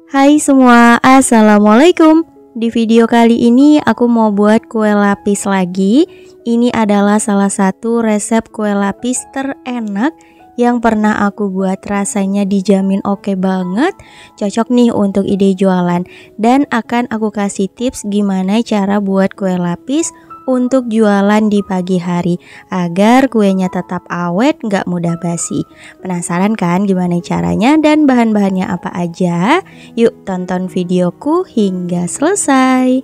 Hai semua, Assalamualaikum. Di video kali ini aku mau buat kue lapis lagi. Ini adalah salah satu resep kue lapis terenak yang pernah aku buat. Rasanya dijamin oke banget, cocok nih untuk ide jualan. Dan akan aku kasih tips gimana cara buat kue lapis untuk jualan di pagi hari agar kuenya tetap awet, gak mudah basi. Penasaran kan gimana caranya dan bahan-bahannya apa aja? Yuk tonton videoku hingga selesai.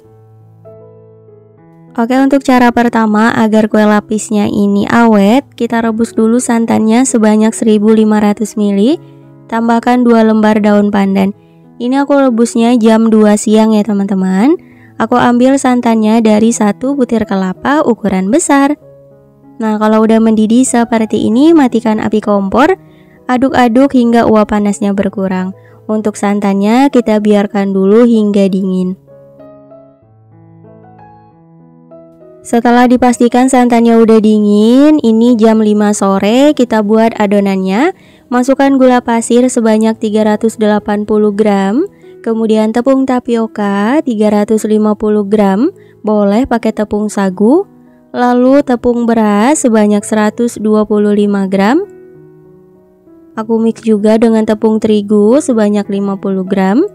Oke, untuk cara pertama agar kue lapisnya ini awet, kita rebus dulu santannya sebanyak 1500 ml. Tambahkan 2 lembar daun pandan. Ini aku rebusnya jam 2 siang ya teman-teman. Aku ambil santannya dari 1 butir kelapa ukuran besar. Nah, kalau udah mendidih seperti ini, matikan api kompor. Aduk-aduk hingga uap panasnya berkurang. Untuk santannya kita biarkan dulu hingga dingin. Setelah dipastikan santannya udah dingin, ini jam 5 sore, kita buat adonannya. Masukkan gula pasir sebanyak 380 gram. Kemudian tepung tapioka 350 gram, boleh pakai tepung sagu. Lalu tepung beras sebanyak 125 gram. Aku mix juga dengan tepung terigu sebanyak 50 gram.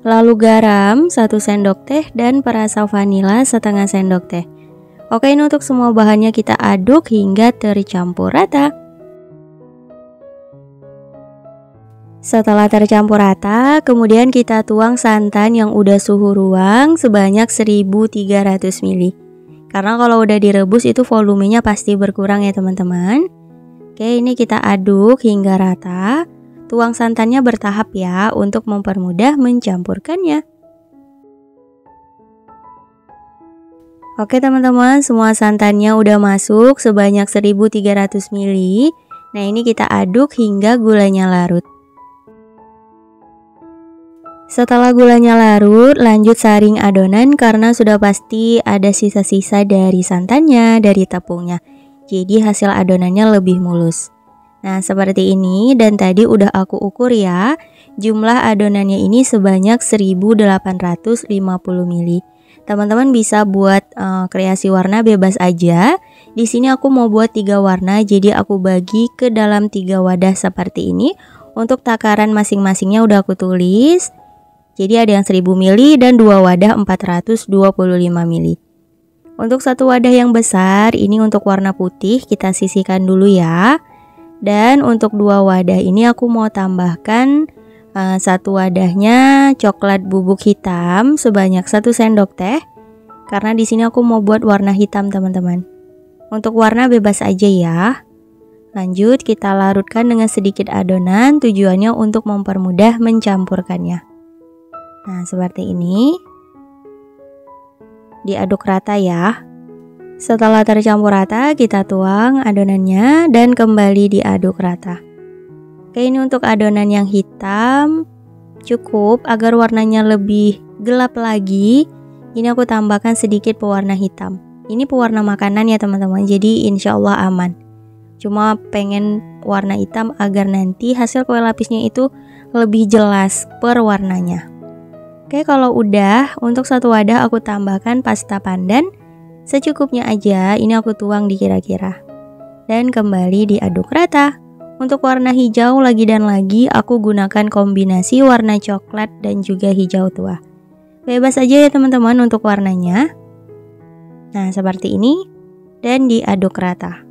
Lalu garam 1 sendok teh dan perasa vanila setengah sendok teh. Oke, ini untuk semua bahannya kita aduk hingga tercampur rata. Setelah tercampur rata, kemudian kita tuang santan yang udah suhu ruang sebanyak 1300 ml. Karena kalau udah direbus itu volumenya pasti berkurang ya teman-teman. Oke, ini kita aduk hingga rata. Tuang santannya bertahap ya untuk mempermudah mencampurkannya. Oke teman-teman, semua santannya udah masuk sebanyak 1300 ml. Nah, ini kita aduk hingga gulanya larut. Setelah gulanya larut, lanjut saring adonan karena sudah pasti ada sisa-sisa dari santannya, dari tepungnya. Jadi hasil adonannya lebih mulus. Nah, seperti ini dan tadi udah aku ukur ya. Jumlah adonannya ini sebanyak 1850 ml. Teman-teman bisa buat kreasi warna bebas aja. Di sini aku mau buat 3 warna, jadi aku bagi ke dalam 3 wadah seperti ini. Untuk takaran masing-masingnya udah aku tulis. Jadi ada yang 1000 ml dan 2 wadah 425 ml. Untuk satu wadah yang besar, ini untuk warna putih, kita sisihkan dulu ya. Dan untuk 2 wadah ini aku mau tambahkan satu wadahnya coklat bubuk hitam sebanyak 1 sendok teh. Karena di sini aku mau buat warna hitam teman-teman. Untuk warna bebas aja ya. Lanjut kita larutkan dengan sedikit adonan, tujuannya untuk mempermudah mencampurkannya. Nah, seperti ini. Diaduk rata ya. Setelah tercampur rata, kita tuang adonannya dan kembali diaduk rata. Oke, ini untuk adonan yang hitam. Cukup agar warnanya lebih gelap lagi. Ini aku tambahkan sedikit pewarna hitam. Ini pewarna makanan ya teman-teman, jadi insya Allah aman. Cuma pengen warna hitam agar nanti hasil kue lapisnya itu lebih jelas perwarnanya. Oke, kalau udah, untuk satu wadah aku tambahkan pasta pandan secukupnya aja. Ini aku tuang di kira-kira dan kembali diaduk rata. Untuk warna hijau lagi dan lagi aku gunakan kombinasi warna coklat dan juga hijau tua. Bebas aja ya teman-teman untuk warnanya. Nah, seperti ini dan diaduk rata.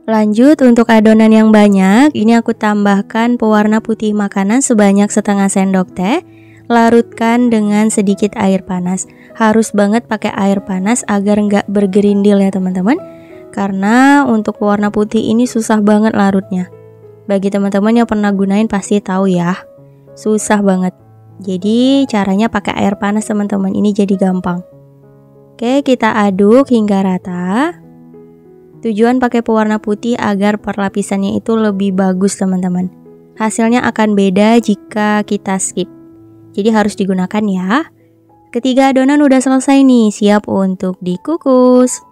Lanjut untuk adonan yang banyak, ini aku tambahkan pewarna putih makanan sebanyak setengah sendok teh. Larutkan dengan sedikit air panas. Harus banget pakai air panas agar nggak bergerindil ya teman-teman. Karena untuk pewarna putih ini susah banget larutnya. Bagi teman-teman yang pernah gunain pasti tahu ya. Susah banget. Jadi caranya pakai air panas teman-teman, ini jadi gampang. Oke, kita aduk hingga rata. Tujuan pakai pewarna putih agar perlapisannya itu lebih bagus teman-teman. Hasilnya akan beda jika kita skip. Jadi harus digunakan ya. Ketiga adonan udah selesai nih, siap untuk dikukus.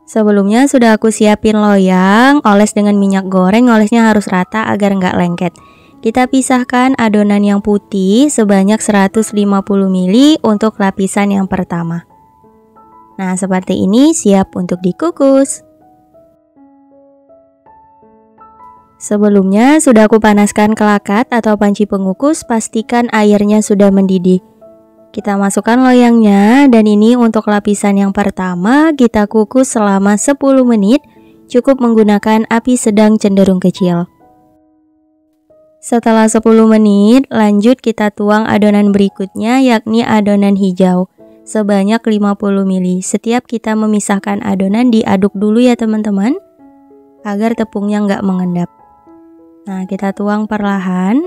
Sebelumnya sudah aku siapin loyang, oles dengan minyak goreng, olesnya harus rata agar nggak lengket. Kita pisahkan adonan yang putih sebanyak 150 ml untuk lapisan yang pertama. Nah, seperti ini siap untuk dikukus. Sebelumnya sudah aku panaskan kelakat atau panci pengukus, pastikan airnya sudah mendidih. Kita masukkan loyangnya dan ini untuk lapisan yang pertama kita kukus selama 10 menit, cukup menggunakan api sedang cenderung kecil. Setelah 10 menit, lanjut kita tuang adonan berikutnya yakni adonan hijau sebanyak 50 ml. Setiap kita memisahkan adonan diaduk dulu ya teman-teman, agar tepungnya nggak mengendap. Nah, kita tuang perlahan.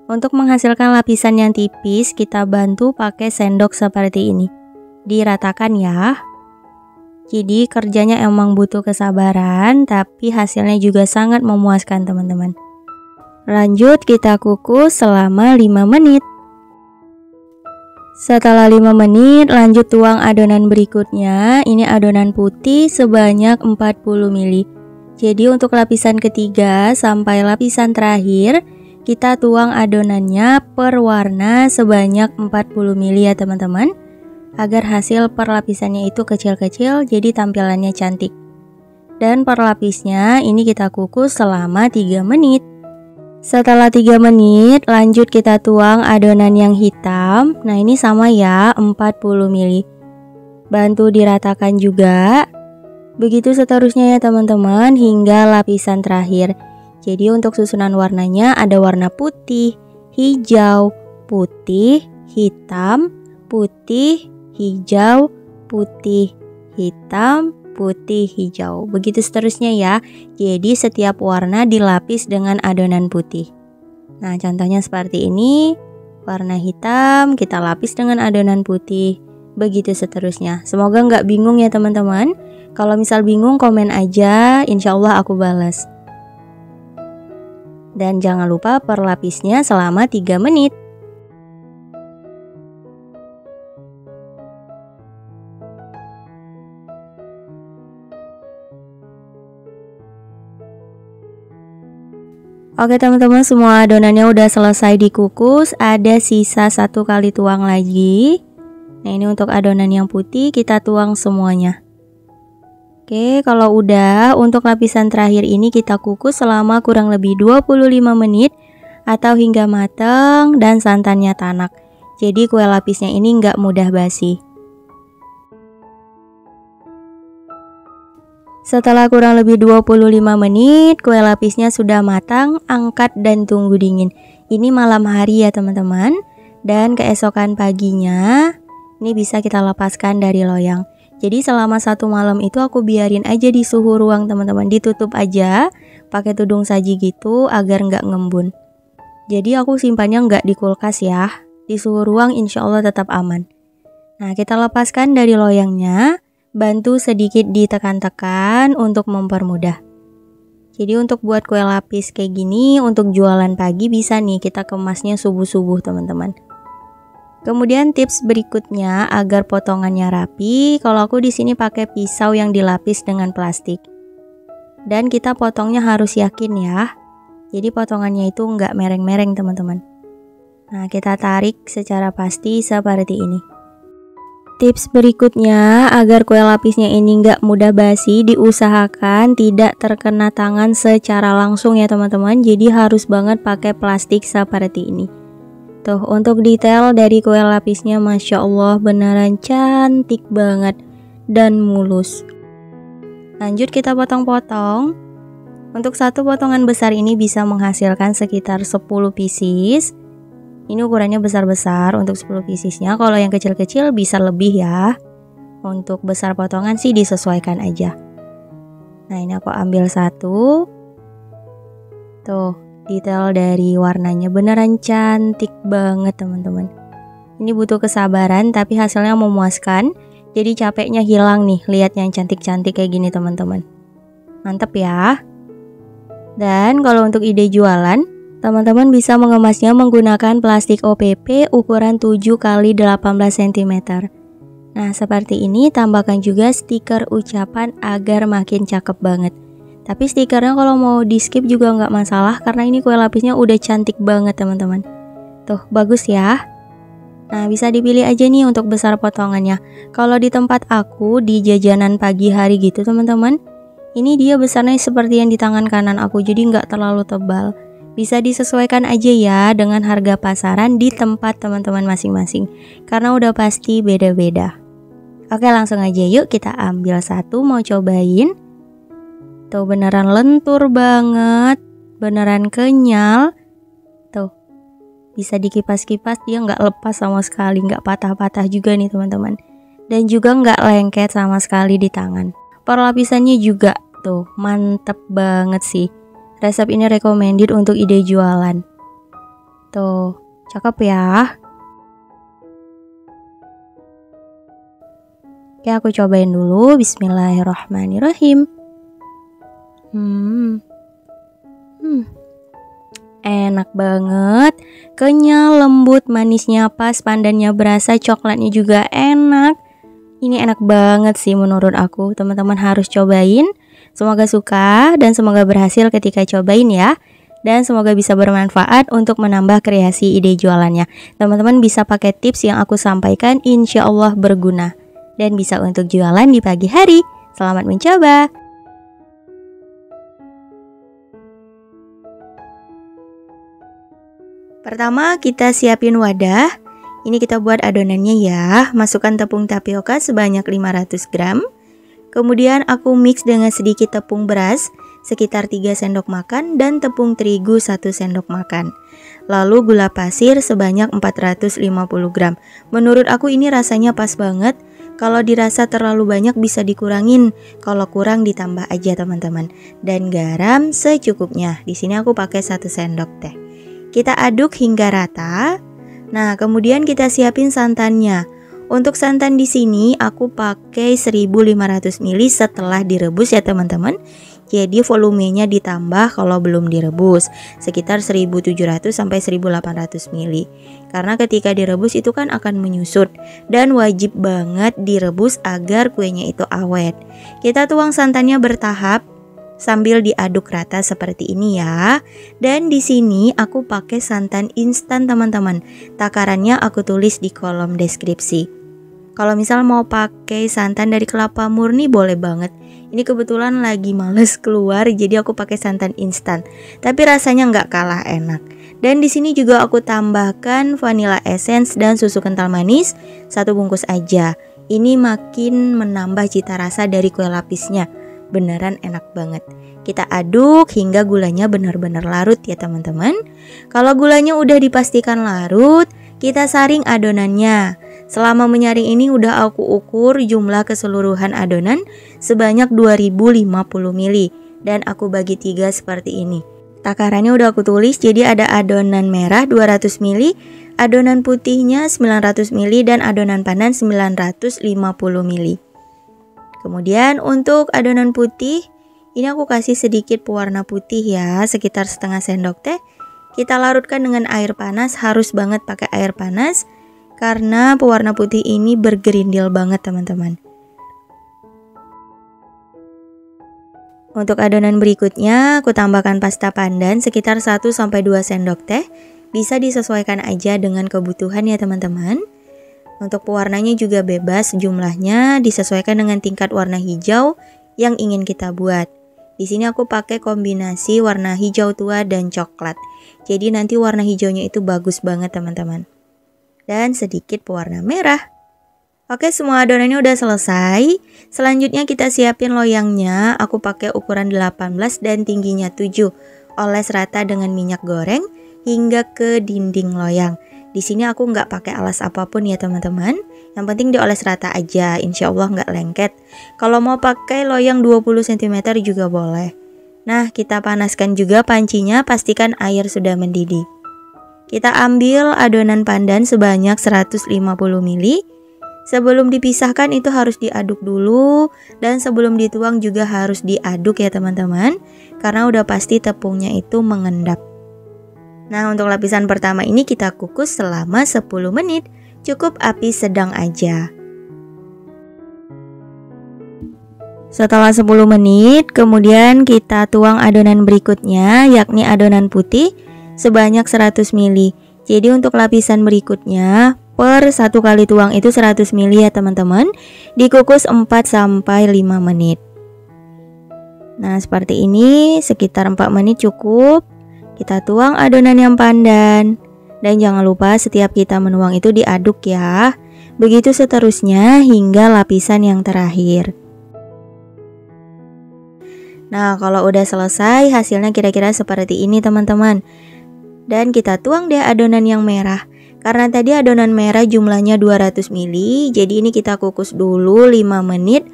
Untuk menghasilkan lapisan yang tipis, kita bantu pakai sendok seperti ini. Diratakan ya. Jadi kerjanya emang butuh kesabaran, tapi hasilnya juga sangat memuaskan teman-teman. Lanjut kita kukus selama 5 menit. Setelah 5 menit, lanjut tuang adonan berikutnya. Ini adonan putih sebanyak 40 ml. Jadi untuk lapisan ketiga sampai lapisan terakhir, kita tuang adonannya per warna sebanyak 40 ml ya teman-teman, agar hasil per lapisannya itu kecil-kecil jadi tampilannya cantik. Dan per lapisnya ini kita kukus selama 3 menit. Setelah 3 menit lanjut kita tuang adonan yang hitam. Nah ini sama ya, 40 ml. Bantu diratakan juga. Begitu seterusnya ya teman-teman hingga lapisan terakhir. Jadi untuk susunan warnanya ada warna putih, hijau, putih, hitam, putih, hijau, putih, hitam, putih, hijau. Begitu seterusnya ya. Jadi setiap warna dilapis dengan adonan putih. Nah contohnya seperti ini. Warna hitam kita lapis dengan adonan putih. Begitu seterusnya. Semoga nggak bingung ya teman-teman. Kalau misal bingung komen aja, insya Allah aku balas. Dan jangan lupa perlapisnya selama 3 menit. Oke teman-teman, semua adonannya udah selesai dikukus. Ada sisa 1 kali tuang lagi. Nah ini untuk adonan yang putih kita tuang semuanya. Oke, kalau udah, untuk lapisan terakhir ini kita kukus selama kurang lebih 25 menit atau hingga matang dan santannya tanak. Jadi kue lapisnya ini nggak mudah basi. Setelah kurang lebih 25 menit, kue lapisnya sudah matang, angkat dan tunggu dingin. Ini malam hari ya teman-teman. Dan keesokan paginya, ini bisa kita lepaskan dari loyang. Jadi selama 1 malam itu aku biarin aja di suhu ruang teman-teman, ditutup aja pakai tudung saji gitu agar nggak ngembun. Jadi aku simpannya nggak di kulkas ya, di suhu ruang insya Allah tetap aman. Nah kita lepaskan dari loyangnya, bantu sedikit ditekan-tekan untuk mempermudah. Jadi untuk buat kue lapis kayak gini, untuk jualan pagi bisa nih kita kemasnya subuh-subuh teman-teman. Kemudian tips berikutnya agar potongannya rapi, kalau aku di sini pakai pisau yang dilapis dengan plastik. Dan kita potongnya harus yakin ya. Jadi potongannya itu nggak mereng-mereng teman-teman. Nah kita tarik secara pasti seperti ini. Tips berikutnya agar kue lapisnya ini nggak mudah basi, diusahakan tidak terkena tangan secara langsung ya teman-teman. Jadi harus banget pakai plastik seperti ini. Tuh untuk detail dari kue lapisnya Masya Allah beneran cantik banget dan mulus. Lanjut kita potong-potong. Untuk 1 potongan besar ini bisa menghasilkan sekitar 10 pieces. Ini ukurannya besar-besar untuk 10 piecesnya. Kalau yang kecil-kecil bisa lebih ya. Untuk besar potongan sih disesuaikan aja. Nah ini aku ambil 1. Tuh detail dari warnanya beneran cantik banget teman-teman. Ini butuh kesabaran tapi hasilnya memuaskan. Jadi capeknya hilang nih lihat yang cantik-cantik kayak gini teman-teman. Mantep ya. Dan kalau untuk ide jualan, teman-teman bisa mengemasnya menggunakan plastik OPP ukuran 7 x 18 cm. Nah, seperti ini tambahkan juga stiker ucapan agar makin cakep banget. Tapi stikernya kalau mau di skip juga nggak masalah karena ini kue lapisnya udah cantik banget teman-teman. Tuh, bagus ya. Nah, bisa dipilih aja nih untuk besar potongannya. Kalau di tempat aku di jajanan pagi hari gitu teman-teman, ini dia besarnya seperti yang di tangan kanan aku, jadi nggak terlalu tebal. Bisa disesuaikan aja ya dengan harga pasaran di tempat teman-teman masing-masing, karena udah pasti beda-beda. Oke, langsung aja yuk kita ambil satu mau cobain. Tuh, beneran lentur banget, beneran kenyal. Tuh, bisa dikipas-kipas, dia nggak lepas sama sekali, nggak patah-patah juga nih teman-teman. Dan juga nggak lengket sama sekali di tangan. Perlapisannya juga tuh mantep banget sih. Resep ini recommended untuk ide jualan. Tuh, cakep ya. Oke, aku cobain dulu. Bismillahirrahmanirrahim. Enak banget, kenyal, lembut, manisnya pas, pandannya berasa, coklatnya juga enak. Ini enak banget sih menurut aku. Teman-teman harus cobain. Semoga suka dan semoga berhasil ketika cobain ya. Dan semoga bisa bermanfaat untuk menambah kreasi ide jualannya. Teman-teman bisa pakai tips yang aku sampaikan, insya Allah berguna. Dan bisa untuk jualan di pagi hari. Selamat mencoba. Pertama kita siapin wadah. Ini kita buat adonannya ya. Masukkan tepung tapioka sebanyak 500 gram. Kemudian aku mix dengan sedikit tepung beras sekitar 3 sendok makan dan tepung terigu 1 sendok makan. Lalu gula pasir sebanyak 450 gram. Menurut aku ini rasanya pas banget. Kalau dirasa terlalu banyak bisa dikurangin. Kalau kurang ditambah aja teman-teman. Dan garam secukupnya. Di sini aku pakai 1 sendok teh. Kita aduk hingga rata. Nah, kemudian kita siapin santannya. Untuk santan di sini aku pakai 1500 ml setelah direbus ya teman-teman. Jadi volumenya ditambah kalau belum direbus, sekitar 1700 sampai 1800 ml. Karena ketika direbus itu kan akan menyusut dan wajib banget direbus agar kuenya itu awet. Kita tuang santannya bertahap sambil diaduk rata seperti ini ya. Dan di sini aku pakai santan instan teman-teman. Takarannya aku tulis di kolom deskripsi. Kalau misal mau pakai santan dari kelapa murni boleh banget. Ini kebetulan lagi males keluar jadi aku pakai santan instan. Tapi rasanya nggak kalah enak. Dan di sini juga aku tambahkan vanilla essence dan susu kental manis 1 bungkus aja. Ini makin menambah cita rasa dari kue lapisnya. Beneran enak banget. Kita aduk hingga gulanya benar-benar larut ya teman-teman. Kalau gulanya udah dipastikan larut, kita saring adonannya. Selama menyaring ini udah aku ukur jumlah keseluruhan adonan sebanyak 2050 ml dan aku bagi 3 seperti ini. Takarannya udah aku tulis, jadi ada adonan merah 200 ml, adonan putihnya 900 ml dan adonan panas 950 ml. Kemudian untuk adonan putih, ini aku kasih sedikit pewarna putih ya, sekitar setengah sendok teh. Kita larutkan dengan air panas, harus banget pakai air panas karena pewarna putih ini bergerindil banget teman-teman. Untuk adonan berikutnya, aku tambahkan pasta pandan sekitar 1-2 sendok teh. Bisa disesuaikan aja dengan kebutuhan ya teman-teman. Untuk pewarnanya juga bebas jumlahnya, disesuaikan dengan tingkat warna hijau yang ingin kita buat. Di sini aku pakai kombinasi warna hijau tua dan coklat. Jadi nanti warna hijaunya itu bagus banget teman-teman. Dan sedikit pewarna merah. Oke, semua adonannya udah selesai. Selanjutnya kita siapin loyangnya. Aku pakai ukuran 18 dan tingginya 7. Oles rata dengan minyak goreng hingga ke dinding loyang. Di sini aku nggak pakai alas apapun ya teman-teman. Yang penting dioles rata aja, insya Allah nggak lengket. Kalau mau pakai loyang 20 cm juga boleh. Nah, kita panaskan juga pancinya, pastikan air sudah mendidih. Kita ambil adonan pandan sebanyak 150 ml. Sebelum dipisahkan itu harus diaduk dulu. Dan sebelum dituang juga harus diaduk ya teman-teman. Karena udah pasti tepungnya itu mengendap. Nah, untuk lapisan pertama ini kita kukus selama 10 menit. Cukup api sedang aja. Setelah 10 menit, kemudian kita tuang adonan berikutnya, yakni adonan putih sebanyak 100 ml. Jadi untuk lapisan berikutnya, per 1 kali tuang itu 100 ml ya teman-teman. Dikukus 4-5 menit. Nah seperti ini, sekitar 4 menit cukup. Kita tuang adonan yang pandan. Dan jangan lupa setiap kita menuang itu diaduk ya. Begitu seterusnya hingga lapisan yang terakhir. Nah kalau udah selesai, hasilnya kira-kira seperti ini teman-teman. Dan kita tuang deh adonan yang merah. Karena tadi adonan merah jumlahnya 200 ml, jadi ini kita kukus dulu 5 menit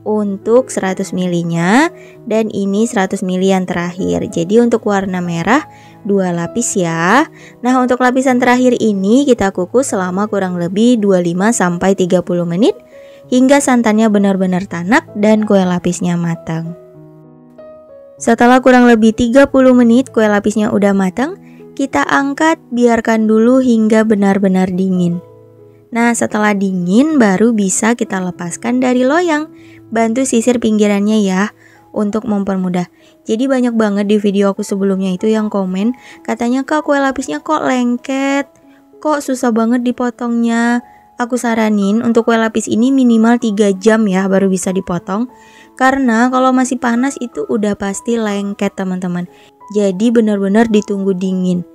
untuk 100 ml-nya, dan ini 100 ml yang terakhir. Jadi untuk warna merah 2 lapis ya. Nah untuk lapisan terakhir ini kita kukus selama kurang lebih 25-30 menit hingga santannya benar-benar tanak dan kue lapisnya matang. Setelah kurang lebih 30 menit kue lapisnya udah matang, kita angkat, biarkan dulu hingga benar-benar dingin. Nah setelah dingin baru bisa kita lepaskan dari loyang. Bantu sisir pinggirannya ya untuk mempermudah. Jadi banyak banget di video aku sebelumnya itu yang komen, katanya kak kue lapisnya kok lengket, kok susah banget dipotongnya. Aku saranin untuk kue lapis ini minimal 3 jam ya baru bisa dipotong. Karena kalau masih panas itu udah pasti lengket teman-teman. Jadi benar-benar ditunggu dingin.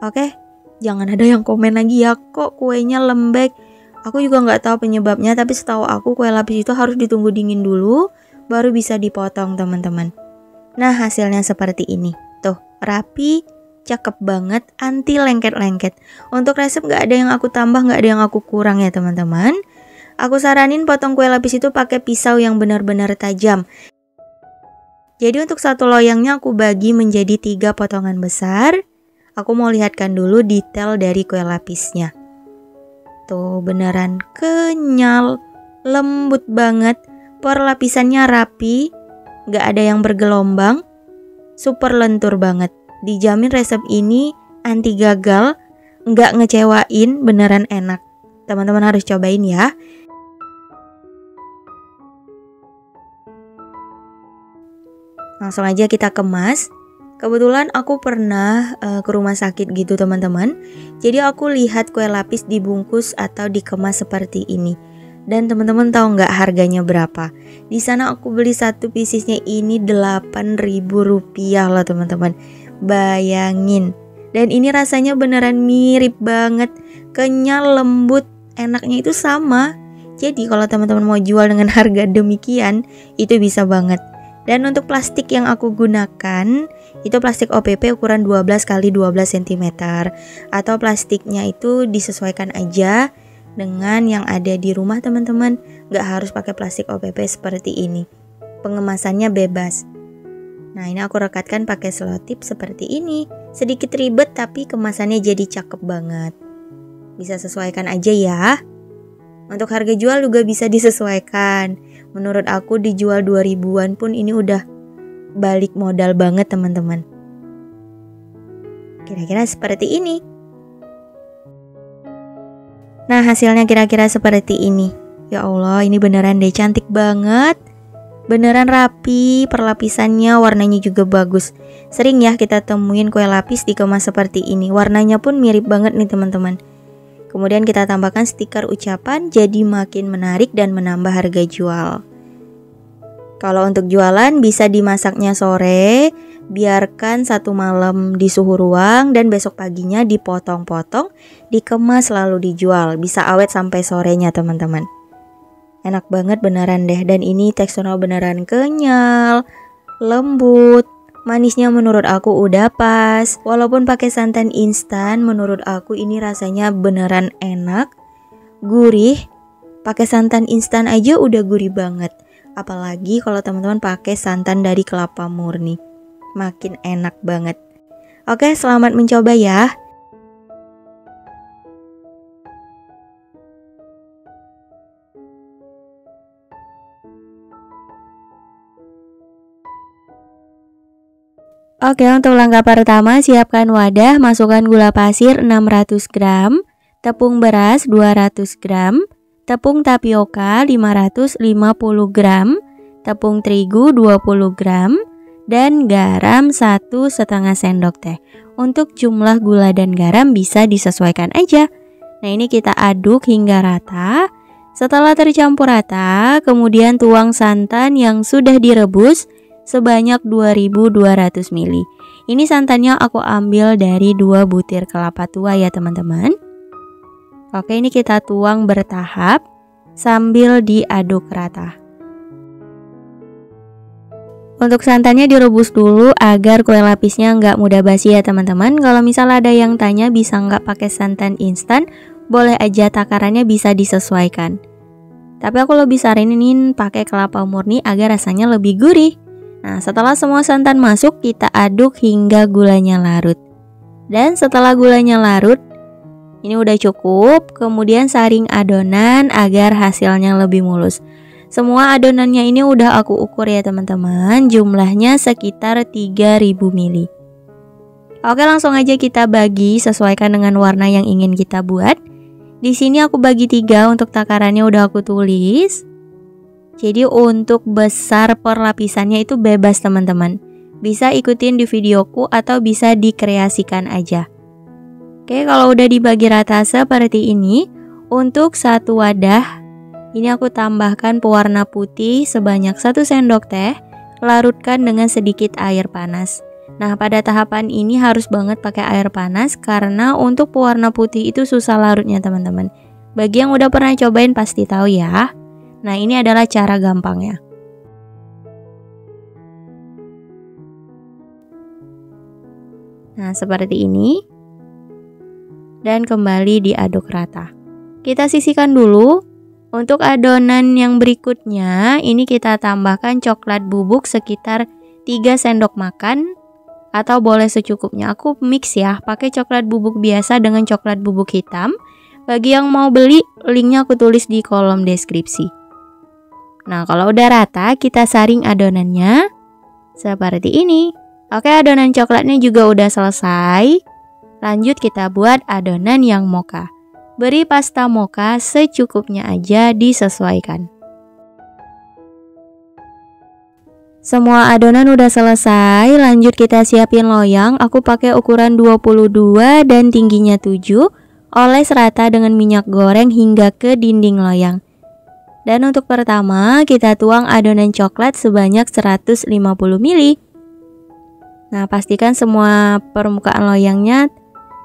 Oke, jangan ada yang komen lagi ya kok kuenya lembek. Aku juga nggak tahu penyebabnya, tapi setahu aku kue lapis itu harus ditunggu dingin dulu baru bisa dipotong teman-teman. Nah hasilnya seperti ini. Tuh rapi, cakep banget, anti lengket-lengket. Untuk resep nggak ada yang aku tambah, nggak ada yang aku kurang ya teman-teman. Aku saranin potong kue lapis itu pakai pisau yang benar-benar tajam. Jadi untuk satu loyangnya aku bagi menjadi 3 potongan besar. Aku mau lihatkan dulu detail dari kue lapisnya. Tuh beneran kenyal, lembut banget, perlapisannya rapi, gak ada yang bergelombang, super lentur banget. Dijamin resep ini anti gagal, gak ngecewain, beneran enak. Teman-teman harus cobain ya. Langsung aja kita kemas. Kebetulan aku pernah ke rumah sakit gitu teman-teman. Jadi aku lihat kue lapis dibungkus atau dikemas seperti ini. Dan teman-teman tahu nggak harganya berapa? Di sana aku beli satu piecesnya ini 8.000 rupiah loh teman-teman. Bayangin. Dan ini rasanya beneran mirip banget. Kenyal, lembut, enaknya itu sama. Jadi kalau teman-teman mau jual dengan harga demikian, itu bisa banget. Dan untuk plastik yang aku gunakan itu plastik OPP ukuran 12 x 12 cm. Atau plastiknya itu disesuaikan aja dengan yang ada di rumah teman-teman. Gak harus pakai plastik OPP seperti ini. Pengemasannya bebas. Nah ini aku rekatkan pakai selotip seperti ini. Sedikit ribet tapi kemasannya jadi cakep banget. Bisa sesuaikan aja ya. Untuk harga jual juga bisa disesuaikan. Menurut aku dijual 2000-an pun ini udah balik modal banget teman-teman. Kira-kira seperti ini. Nah hasilnya kira-kira seperti ini. Ya Allah ini beneran deh cantik banget. Beneran rapi, perlapisannya warnanya juga bagus. Sering ya kita temuin kue lapis dikemas seperti ini. Warnanya pun mirip banget nih teman-teman. Kemudian kita tambahkan stiker ucapan jadi makin menarik dan menambah harga jual. Kalau untuk jualan bisa dimasaknya sore, biarkan 1 malam di suhu ruang dan besok paginya dipotong-potong, dikemas lalu dijual. Bisa awet sampai sorenya teman-teman. Enak banget beneran deh, dan ini teksturnya beneran kenyal, lembut. Manisnya menurut aku udah pas. Walaupun pakai santan instan, menurut aku ini rasanya beneran enak, gurih. Pakai santan instan aja udah gurih banget. Apalagi kalau teman-teman pakai santan dari kelapa murni. Makin enak banget. Oke, selamat mencoba ya. Oke, untuk langkah pertama siapkan wadah, masukkan gula pasir 600 gram, tepung beras 200 gram, tepung tapioka 550 gram, tepung terigu 20 gram, dan garam 1,5 sendok teh. Untuk jumlah gula dan garam bisa disesuaikan aja. Nah, ini kita aduk hingga rata. Setelah tercampur rata, kemudian tuang santan yang sudah direbus sebanyak 2200 ml. Ini santannya aku ambil dari 2 butir kelapa tua ya teman-teman. Oke, ini kita tuang bertahap sambil diaduk rata. Untuk santannya direbus dulu agar kue lapisnya nggak mudah basi ya teman-teman. Kalau misal ada yang tanya bisa nggak pakai santan instan, boleh aja, takarannya bisa disesuaikan. Tapi aku lebih saranin pakai kelapa murni agar rasanya lebih gurih. Nah, setelah semua santan masuk, kita aduk hingga gulanya larut. Dan setelah gulanya larut, ini udah cukup. Kemudian saring adonan agar hasilnya lebih mulus. Semua adonannya ini udah aku ukur ya teman-teman. Jumlahnya sekitar 3000 ml. Oke, langsung aja kita bagi sesuaikan dengan warna yang ingin kita buat. Di sini aku bagi 3, untuk takarannya udah aku tulis. Jadi untuk besar per lapisannya itu bebas teman-teman. Bisa ikutin di videoku atau bisa dikreasikan aja. Oke, kalau udah dibagi rata seperti ini, untuk satu wadah, ini aku tambahkan pewarna putih sebanyak 1 sendok teh, larutkan dengan sedikit air panas. Nah, pada tahapan ini harus banget pakai air panas karena untuk pewarna putih itu susah larutnya teman-teman. Bagi yang udah pernah cobain pasti tahu ya. Nah, ini adalah cara gampangnya. Nah, seperti ini. Dan kembali diaduk rata. Kita sisihkan dulu. Untuk adonan yang berikutnya, ini kita tambahkan coklat bubuk sekitar 3 sendok makan. Atau boleh secukupnya. Aku mix ya, pakai coklat bubuk biasa dengan coklat bubuk hitam. Bagi yang mau beli, linknya aku tulis di kolom deskripsi. Nah, kalau udah rata, kita saring adonannya seperti ini. Oke, adonan coklatnya juga udah selesai. Lanjut kita buat adonan yang mocha. Beri pasta mocha secukupnya aja, disesuaikan. Semua adonan udah selesai, lanjut kita siapin loyang. Aku pakai ukuran 22 dan tingginya 7. Oles rata dengan minyak goreng hingga ke dinding loyang. Dan untuk pertama, kita tuang adonan coklat sebanyak 150 ml. Nah, pastikan semua permukaan loyangnya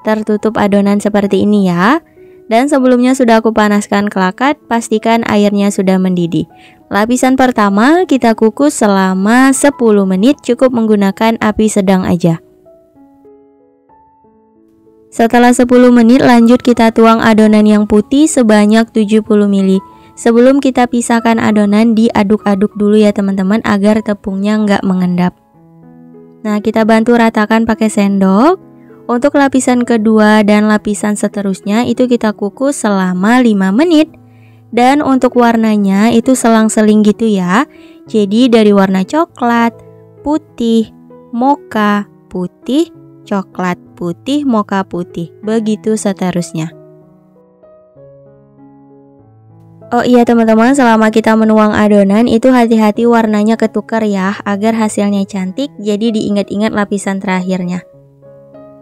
tertutup adonan seperti ini ya. Dan sebelumnya sudah aku panaskan kelakat, pastikan airnya sudah mendidih. Lapisan pertama kita kukus selama 10 menit, cukup menggunakan api sedang aja. Setelah 10 menit lanjut kita tuang adonan yang putih sebanyak 70 ml. Sebelum kita pisahkan adonan, diaduk-aduk dulu ya teman-teman agar tepungnya nggak mengendap. Nah, kita bantu ratakan pakai sendok. Untuk lapisan kedua dan lapisan seterusnya itu kita kukus selama 5 menit. Dan untuk warnanya itu selang-seling gitu ya. Jadi dari warna coklat, putih, mocha, putih, coklat, putih, mocha, putih. Begitu seterusnya. Oh iya teman-teman, selama kita menuang adonan itu hati-hati warnanya ketukar ya, agar hasilnya cantik. Jadi diingat-ingat lapisan terakhirnya.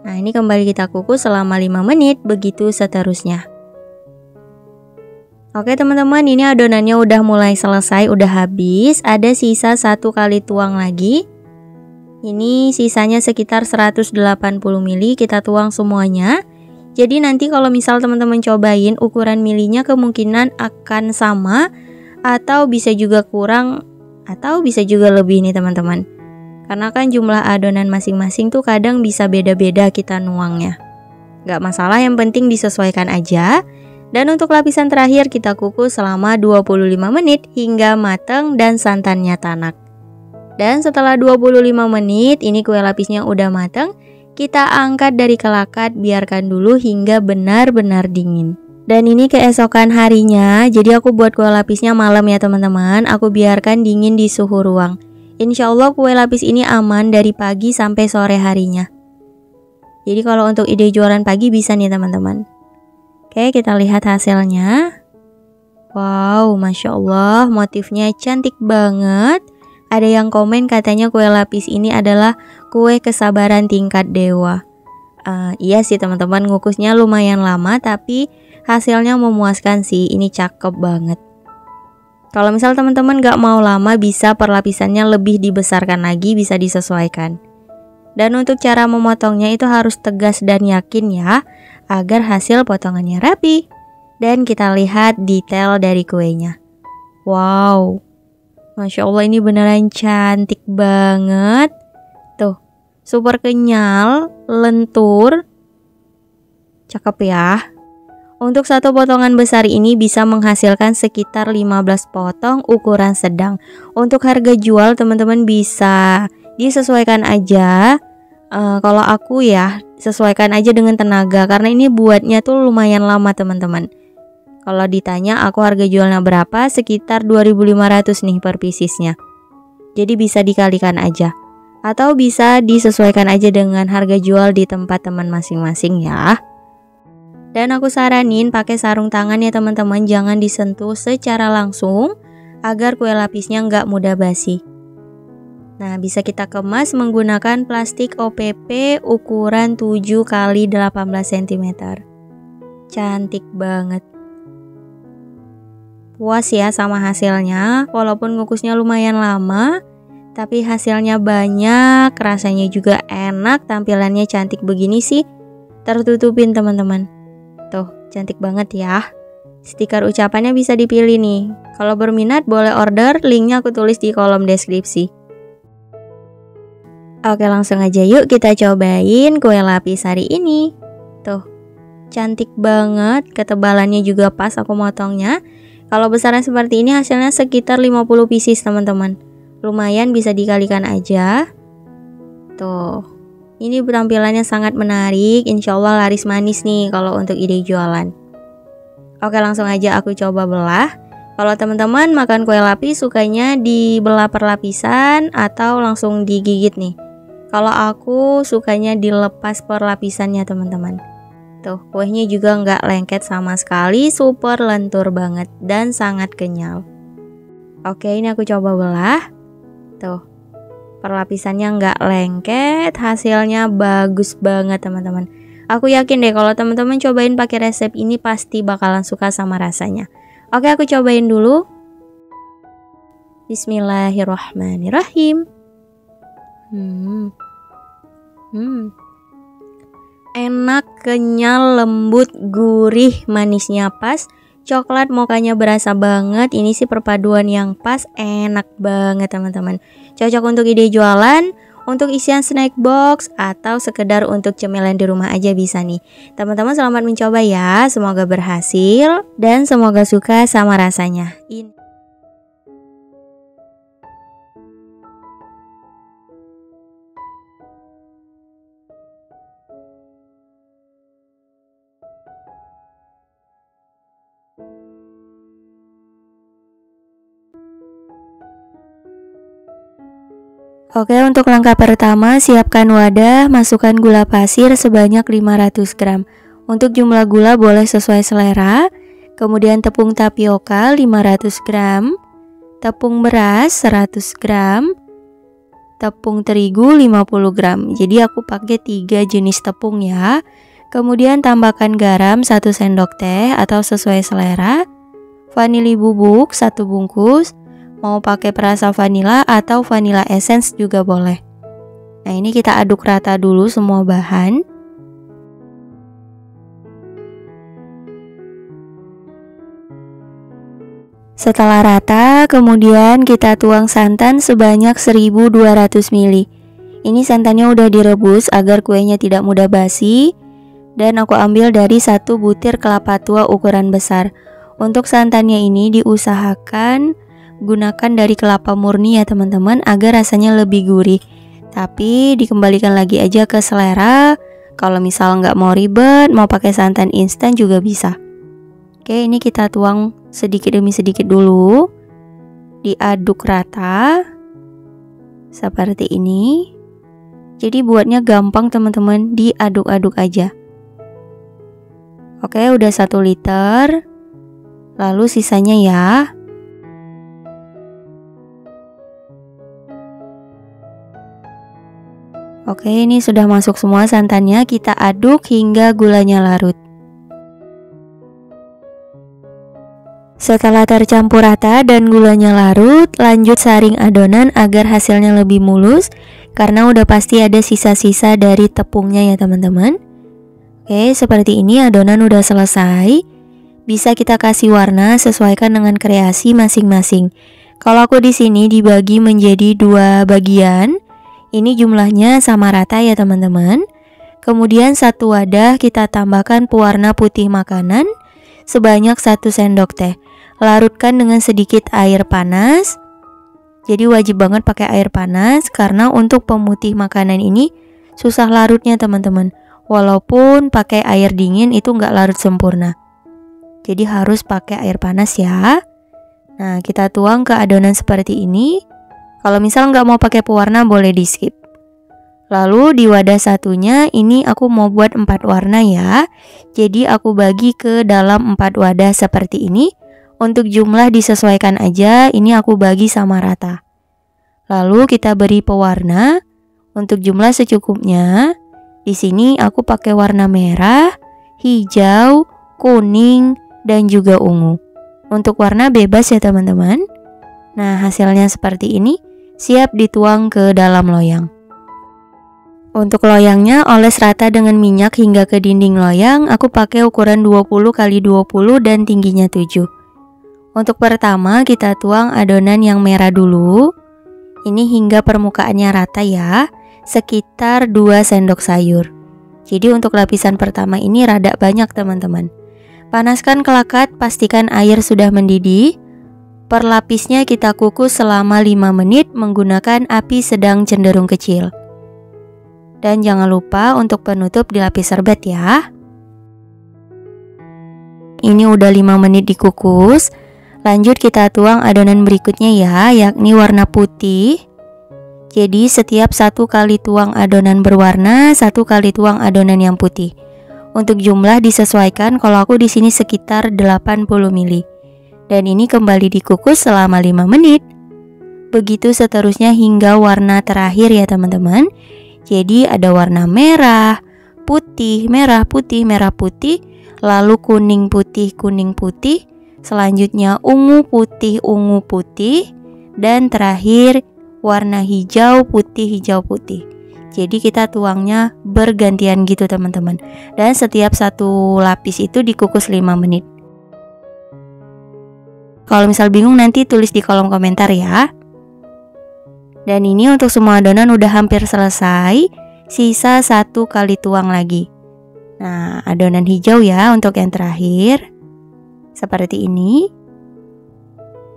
Nah, ini kembali kita kukus selama 5 menit, begitu seterusnya. Oke teman-teman, ini adonannya udah mulai selesai, udah habis. Ada sisa 1 kali tuang lagi. Ini sisanya sekitar 180 ml, kita tuang semuanya. Jadi nanti kalau misal teman-teman cobain, ukuran milinya kemungkinan akan sama, atau bisa juga kurang, atau bisa juga lebih nih teman-teman. Karena kan jumlah adonan masing-masing tuh kadang bisa beda-beda kita nuangnya. Gak masalah, yang penting disesuaikan aja. Dan untuk lapisan terakhir kita kukus selama 25 menit hingga matang dan santannya tanak. Dan setelah 25 menit ini kue lapisnya udah matang. Kita angkat dari kelakat, biarkan dulu hingga benar-benar dingin. Dan ini keesokan harinya, jadi aku buat kue lapisnya malam ya teman-teman. Aku biarkan dingin di suhu ruang. Insya Allah kue lapis ini aman dari pagi sampai sore harinya. Jadi kalau untuk ide jualan pagi bisa nih teman-teman. Oke, kita lihat hasilnya. Wow, Masya Allah, motifnya cantik banget. Ada yang komen katanya kue lapis ini adalah kue kesabaran tingkat dewa. Iya sih teman-teman, ngukusnya lumayan lama tapi hasilnya memuaskan sih. Ini cakep banget. Kalau misal teman-teman gak mau lama, bisa perlapisannya lebih dibesarkan lagi, bisa disesuaikan. Dan untuk cara memotongnya itu harus tegas dan yakin ya, agar hasil potongannya rapi. Dan kita lihat detail dari kuenya. Wow, Masya Allah, ini beneran cantik banget. Tuh, super kenyal, lentur. Cakep ya. Untuk satu potongan besar ini bisa menghasilkan sekitar 15 potong ukuran sedang. Untuk harga jual teman-teman bisa disesuaikan aja. Kalau aku ya, sesuaikan aja dengan tenaga, karena ini buatnya tuh lumayan lama teman-teman. Kalau ditanya aku harga jualnya berapa, sekitar 2.500 nih per piecesnya. Jadi bisa dikalikan aja. Atau bisa disesuaikan aja dengan harga jual di tempat teman masing-masing ya. Dan aku saranin pakai sarung tangan ya teman-teman, jangan disentuh secara langsung agar kue lapisnya nggak mudah basi. Nah, bisa kita kemas menggunakan plastik OPP ukuran 7x18 cm. Cantik banget. Puas ya sama hasilnya, walaupun ngukusnya lumayan lama, tapi hasilnya banyak, rasanya juga enak, tampilannya cantik begini sih, tertutupin teman-teman. Tuh, cantik banget ya. Stiker ucapannya bisa dipilih nih. Kalau berminat boleh order, linknya aku tulis di kolom deskripsi. Oke, langsung aja yuk kita cobain kue lapis hari ini. Tuh, cantik banget, ketebalannya juga pas aku motongnya. Kalau besarnya seperti ini hasilnya sekitar 50 pieces teman-teman. Lumayan, bisa dikalikan aja. Tuh, ini tampilannya sangat menarik. Insya Allah laris manis nih kalau untuk ide jualan. Oke, langsung aja aku coba belah. Kalau teman-teman makan kue lapis sukanya dibelah per lapisan atau langsung digigit nih. Kalau aku sukanya dilepas per lapisannya teman-teman. Tuh, kuenya juga nggak lengket sama sekali, super lentur banget dan sangat kenyal. Oke, ini aku coba belah. Tuh, perlapisannya nggak lengket, hasilnya bagus banget teman-teman. Aku yakin deh kalau teman-teman cobain pakai resep ini pasti bakalan suka sama rasanya. Oke, aku cobain dulu. Bismillahirrahmanirrahim. Enak, kenyal, lembut, gurih, manisnya pas. Coklat mokanya berasa banget. Ini sih perpaduan yang pas, enak banget teman-teman. Cocok untuk ide jualan, untuk isian snack box, atau sekedar untuk cemilan di rumah aja bisa nih. Teman-teman selamat mencoba ya. Semoga berhasil dan semoga suka sama rasanya. Oke, untuk langkah pertama, siapkan wadah, masukkan gula pasir sebanyak 500 gram. Untuk jumlah gula boleh sesuai selera. Kemudian tepung tapioka 500 gram, tepung beras 100 gram, tepung terigu 50 gram. Jadi aku pakai 3 jenis tepung ya. Kemudian tambahkan garam 1 sendok teh atau sesuai selera. Vanili bubuk 1 bungkus. Mau pakai perasa vanila atau vanilla essence juga boleh. Nah, ini kita aduk rata dulu semua bahan. Setelah rata, kemudian kita tuang santan sebanyak 1200 ml. Ini santannya udah direbus agar kuenya tidak mudah basi. Dan aku ambil dari 1 butir kelapa tua ukuran besar. Untuk santannya ini diusahakan gunakan dari kelapa murni ya teman-teman, agar rasanya lebih gurih. Tapi dikembalikan lagi aja ke selera. Kalau misal nggak mau ribet, mau pakai santan instan juga bisa. Oke, ini kita tuang sedikit demi sedikit dulu. Diaduk rata seperti ini. Jadi buatnya gampang teman-teman, diaduk-aduk aja. Oke, udah 1 liter. Lalu sisanya ya. Oke, ini sudah masuk semua santannya, kita aduk hingga gulanya larut. Setelah tercampur rata dan gulanya larut, lanjut saring adonan agar hasilnya lebih mulus, karena udah pasti ada sisa-sisa dari tepungnya ya teman-teman. Oke, seperti ini adonan udah selesai. Bisa kita kasih warna sesuaikan dengan kreasi masing-masing. Kalau aku di sini dibagi menjadi 2 bagian. Ini jumlahnya sama rata ya teman-teman. Kemudian satu wadah kita tambahkan pewarna putih makanan sebanyak 1 sendok teh. Larutkan dengan sedikit air panas. Jadi wajib banget pakai air panas karena untuk pemutih makanan ini susah larutnya teman-teman. Walaupun pakai air dingin itu nggak larut sempurna. Jadi harus pakai air panas ya. Nah, kita tuang ke adonan seperti ini. Kalau misal nggak mau pakai pewarna boleh di skip. Lalu di wadah satunya ini aku mau buat 4 warna ya. Jadi aku bagi ke dalam 4 wadah seperti ini. Untuk jumlah disesuaikan aja, ini aku bagi sama rata. Lalu kita beri pewarna. Untuk jumlah secukupnya. Di sini aku pakai warna merah, hijau, kuning, dan juga ungu. Untuk warna bebas ya teman-teman. Nah, hasilnya seperti ini, siap dituang ke dalam loyang. Untuk loyangnya oles rata dengan minyak hingga ke dinding loyang. Aku pakai ukuran 20 x 20 dan tingginya 7. Untuk pertama kita tuang adonan yang merah dulu. Ini hingga permukaannya rata ya, sekitar 2 sendok sayur. Jadi untuk lapisan pertama ini rada banyak teman-teman. Panaskan kelakat, pastikan air sudah mendidih. Per lapisnya kita kukus selama 5 menit menggunakan api sedang cenderung kecil. Dan jangan lupa untuk penutup dilapis serbet ya. Ini udah 5 menit dikukus. Lanjut kita tuang adonan berikutnya ya, yakni warna putih. Jadi setiap 1 kali tuang adonan berwarna, 1 kali tuang adonan yang putih. Untuk jumlah disesuaikan, kalau aku di sini sekitar 80 ml. Dan ini kembali dikukus selama 5 menit. Begitu seterusnya hingga warna terakhir ya teman-teman. Jadi ada warna merah, putih, merah, putih, merah, putih, lalu kuning, putih, kuning, putih. Selanjutnya ungu, putih, dan terakhir warna hijau, putih, hijau, putih. Jadi kita tuangnya bergantian gitu teman-teman. Dan setiap 1 lapis itu dikukus 5 menit. Kalau misal bingung nanti tulis di kolom komentar ya. Dan ini untuk semua adonan udah hampir selesai. Sisa 1 kali tuang lagi. Nah, adonan hijau ya untuk yang terakhir. Seperti ini.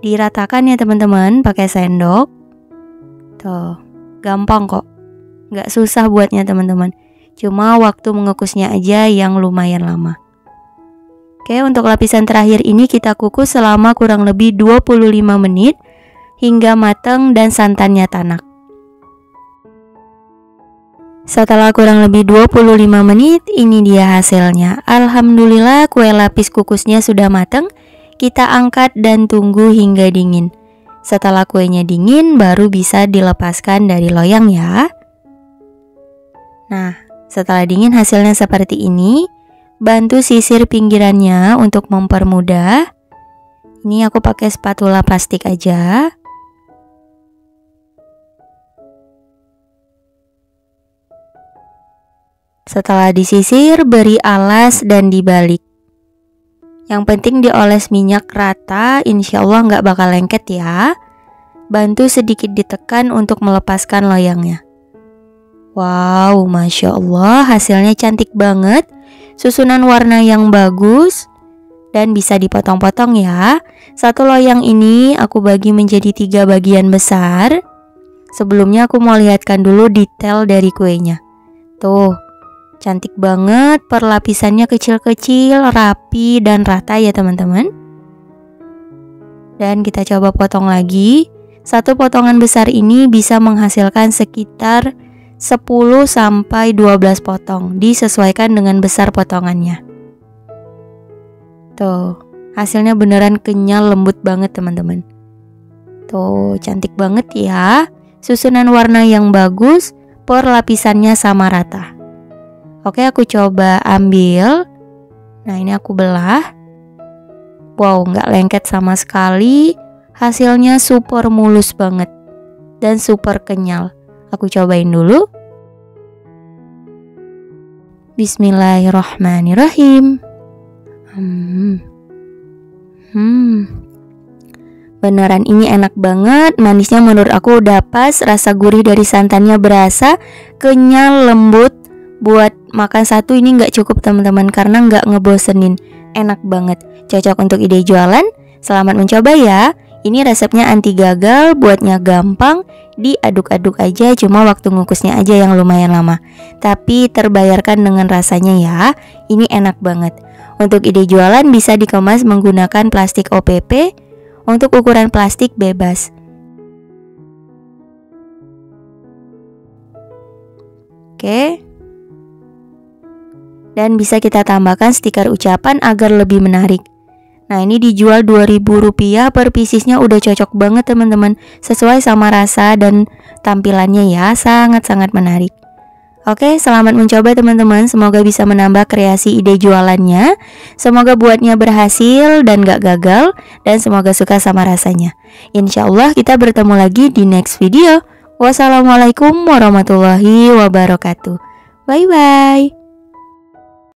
Diratakan ya teman-teman pakai sendok. Tuh, gampang kok. Nggak susah buatnya teman-teman. Cuma waktu mengukusnya aja yang lumayan lama. Oke, untuk lapisan terakhir ini kita kukus selama kurang lebih 25 menit hingga matang dan santannya tanak. Setelah kurang lebih 25 menit, ini dia hasilnya. Alhamdulillah kue lapis kukusnya sudah matang. Kita angkat dan tunggu hingga dingin. Setelah kuenya dingin, baru bisa dilepaskan dari loyang ya. Nah, setelah dingin hasilnya seperti ini. Bantu sisir pinggirannya untuk mempermudah. Ini aku pakai spatula plastik aja. Setelah disisir, beri alas dan dibalik. Yang penting dioles minyak rata, insya Allah nggak bakal lengket ya. Bantu sedikit ditekan untuk melepaskan loyangnya. Wow, Masya Allah, hasilnya cantik banget. Susunan warna yang bagus. Dan bisa dipotong-potong ya. 1 loyang ini aku bagi menjadi 3 bagian besar. Sebelumnya aku mau lihatkan dulu detail dari kuenya. Tuh, cantik banget, perlapisannya kecil-kecil, rapi, dan rata ya teman-teman. Dan kita coba potong lagi. 1 potongan besar ini bisa menghasilkan sekitar 10-12 potong. Disesuaikan dengan besar potongannya. Tuh, Hasilnya beneran kenyal, lembut banget teman-teman. Tuh, cantik banget ya. Susunan warna yang bagus, per lapisannya sama rata. Oke, aku coba ambil. Nah, ini aku belah. Wow, nggak lengket sama sekali. Hasilnya super mulus banget dan super kenyal. Aku cobain dulu. Bismillahirrahmanirrahim. Beneran ini enak banget. Manisnya menurut aku udah pas. Rasa gurih dari santannya berasa. Kenyal, lembut. Buat makan satu ini nggak cukup teman-teman, karena nggak ngebosenin. Enak banget. Cocok untuk ide jualan. Selamat mencoba ya. Ini resepnya anti gagal. Buatnya gampang. Diaduk-aduk aja. Cuma waktu ngukusnya aja yang lumayan lama. Tapi terbayarkan dengan rasanya ya. Ini enak banget. Untuk ide jualan bisa dikemas menggunakan plastik OPP. Untuk ukuran plastik bebas. Oke. Dan bisa kita tambahkan stiker ucapan agar lebih menarik. Nah, ini dijual Rp2.000 per piecesnya, udah cocok banget teman-teman. Sesuai sama rasa dan tampilannya ya. Sangat-sangat menarik. Oke, selamat mencoba teman-teman. Semoga bisa menambah kreasi ide jualannya. Semoga buatnya berhasil dan gak gagal. Dan semoga suka sama rasanya. Insya Allah kita bertemu lagi di next video. Wassalamualaikum warahmatullahi wabarakatuh. Bye-bye.